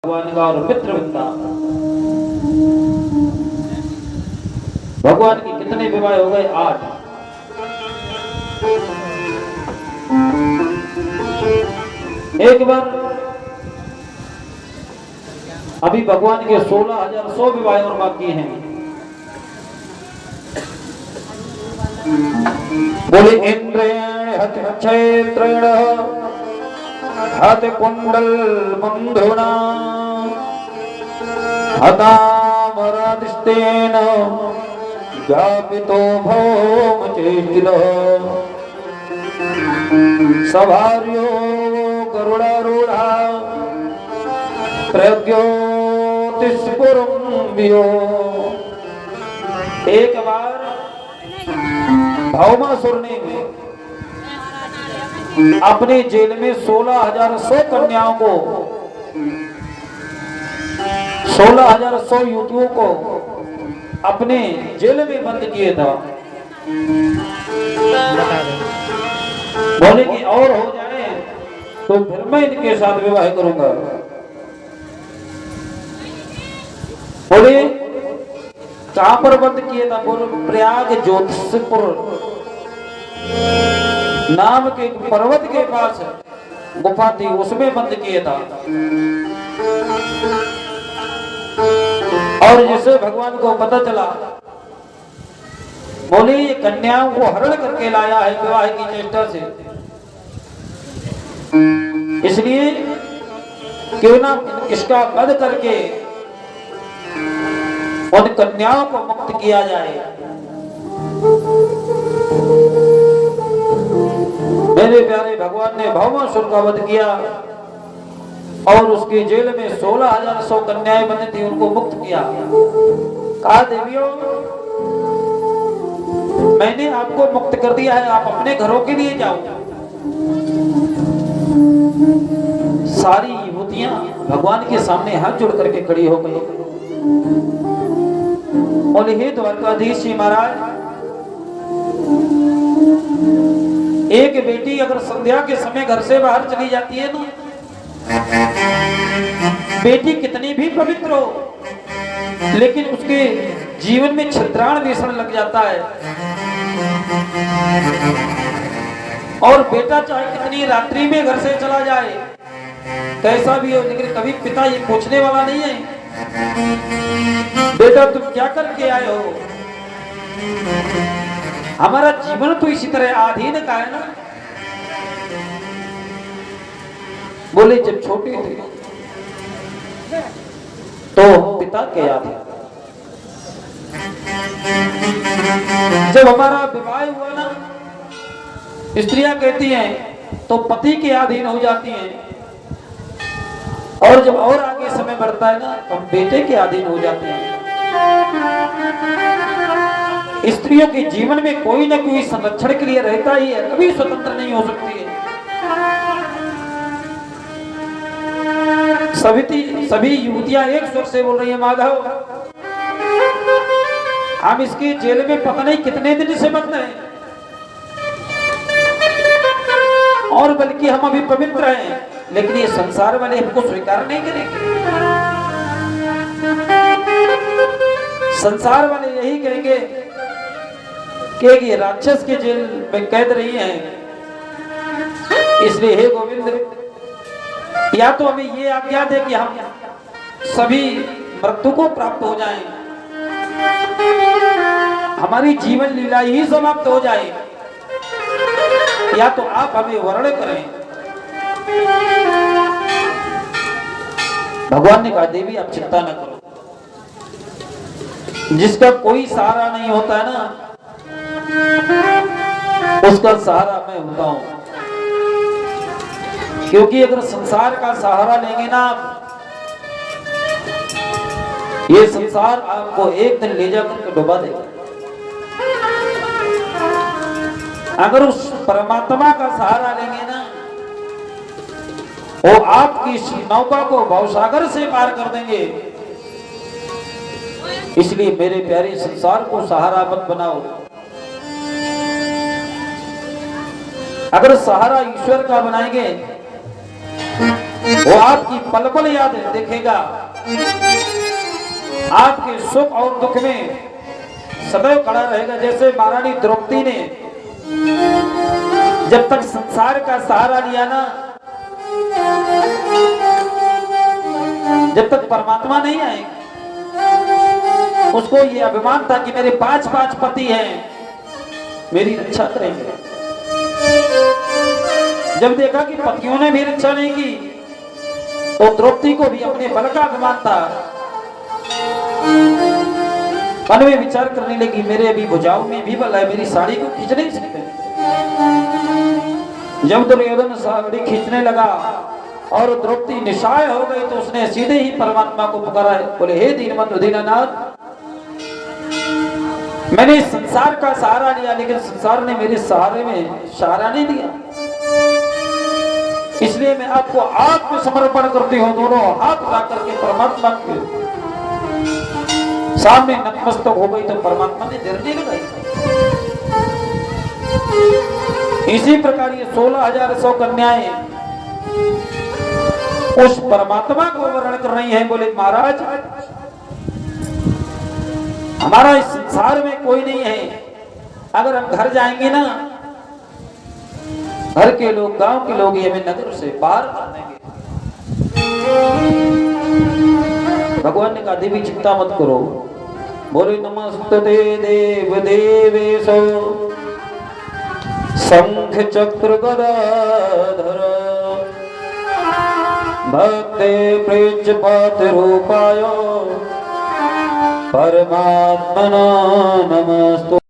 भगवान का और मित्र वृंदा। भगवान के कितने विवाह हो गए? 8। एक बार अभी भगवान के 16,100 विवाह और बाकी हैं। बोले इंद्रेण हत क्षेत्रेण हत कुंडल बंधुना हतामरादिष्टेन व्यापितो भौम चेष्टितः सभार्यो गरुडारूढ़ा प्रज्ञोतिष्पुरम्बियो। एक बार भौमासुर ने अपने जेल में 16,100 कन्याओं को 16,100 युवतियों को अपने जेल में बंद किए था। बोले कि और हो जाए तो फिर मैं इनके साथ विवाह करूंगा। बोले कहां पर बंद किए था? बोले प्रयाग ज्योतिषपुर नाम के पर्वत के पास गुफा थी, उसमें बंद किए था। और जिसे भगवान को पता चला, बोले ये कन्याओं को हरण करके लाया है विवाह की चेष्टा से, इसलिए क्यों ना इसका वध करके उन कन्याओं को मुक्त किया जाए। मेरे प्यारे भगवान ने भौमासुर का वध किया और उसके जेल में 16,100 कन्याएं बनी थी, उनको मुक्त किया। कहा देवियों, मैंने आपको मुक्त कर दिया है, आप अपने घरों के लिए जाओ। सारी युवतियां भगवान के सामने हाथ जोड़ करके खड़ी हो गई। और हे द्वारकाधीश जी महाराज, एक बेटी अगर संध्या के समय घर से बाहर चली जाती है ना, बेटी कितनी भी पवित्र हो, लेकिन उसके जीवन में छिद्राण व्यसन लग जाता है। और बेटा चाहे कितनी रात्रि में घर से चला जाए, कैसा भी हो, लेकिन कभी पिता ये पूछने वाला नहीं है बेटा तुम क्या करके आए हो। हमारा जीवन तो इसी तरह आधीन का है ना। बोले जब छोटे थे तो पिता के याद है, जब हमारा विवाह हुआ ना, स्त्रियां कहती हैं तो पति के अधीन हो जाती हैं, और जब और आगे समय बढ़ता है ना तो हम बेटे के अधीन हो जाते हैं। स्त्रियों के जीवन में कोई ना कोई संरक्षण के लिए रहता ही है, कभी स्वतंत्र नहीं हो सकती है। सभी युवतियां एक स्वर से बोल रही है, माधव हम इसके जेल में पता नहीं कितने दिन से बंद हैं, और बल्कि हम अभी पवित्र हैं, लेकिन ये संसार वाले हमको स्वीकार नहीं करेंगे। संसार वाले यही कहेंगे कि ये राक्षस के जेल में कैद रही हैं, इसलिए हे गोविंद, या तो हमें ये आज्ञा दे कि हम सभी मृत्यु को प्राप्त हो जाएं, हमारी जीवन लीला ही समाप्त हो जाए, या तो आप हमें वर्ण करें। भगवान ने कहा देवी आप चिंता न करो, जिसका कोई सहारा नहीं होता है ना, उसका सहारा मैं होता हूं। क्योंकि अगर संसार का सहारा लेंगे ना, ये संसार आपको एक दिन ले जाकर के डुबा देगा। अगर उस परमात्मा का सहारा लेंगे ना, वो आपकी नौका को भवसागर से पार कर देंगे। इसलिए मेरे प्यारे संसार को सहारा मत बनाओ। अगर सहारा ईश्वर का बनाएंगे वो आपकी पल पल याद देखेगा, आपके सुख और दुख में सदैव खड़ा रहेगा। जैसे महारानी द्रौपदी ने जब तक संसार का सहारा लिया ना, जब तक परमात्मा नहीं आए, उसको ये अभिमान था कि मेरे 5 पति हैं, मेरी रक्षा करेंगे। जब देखा कि पतियों ने भी रक्षा नहीं की, तो द्रौपदी को भी अपने बल का अभिमान था। मन में विचार करने लगी, मेरे अभी भुजाओं में भी बल है, मेरी साड़ी को खींच नहीं सकते। जब दुर्योधन साड़ी खींचने लगा और द्रौपदी निशाय हो गई, तो उसने सीधे ही परमात्मा को पुकारा, बोले हे दीनबंधु दीनानाथ, मैंने संसार का सहारा लिया, लेकिन संसार ने मेरे सहारे में सहारा नहीं दिया, इसलिए मैं आपको आत्मसमर्पण करती हूँ। दोनों हाथ उठा करके परमात्मा के सामने नतमस्तक हो गई, तो परमात्मा ने देर नहीं लगाई। इसी प्रकार ये 16,100 कन्याएं उस परमात्मा को वर्ण कर रही हैं। बोले महाराज, हमारा इस संसार में कोई नहीं है, अगर हम घर जाएंगे ना, घर के लोग, गांव के लोग हमें नगर से बाहर कर देंगे। भगवान ने कहा देवी चिंता मत करो। बोले नमस्ते देव देवेशो शंख चक्र गदाधर भक्ते प्रेज्यपात रूपाय परमात्मना नमस्तु।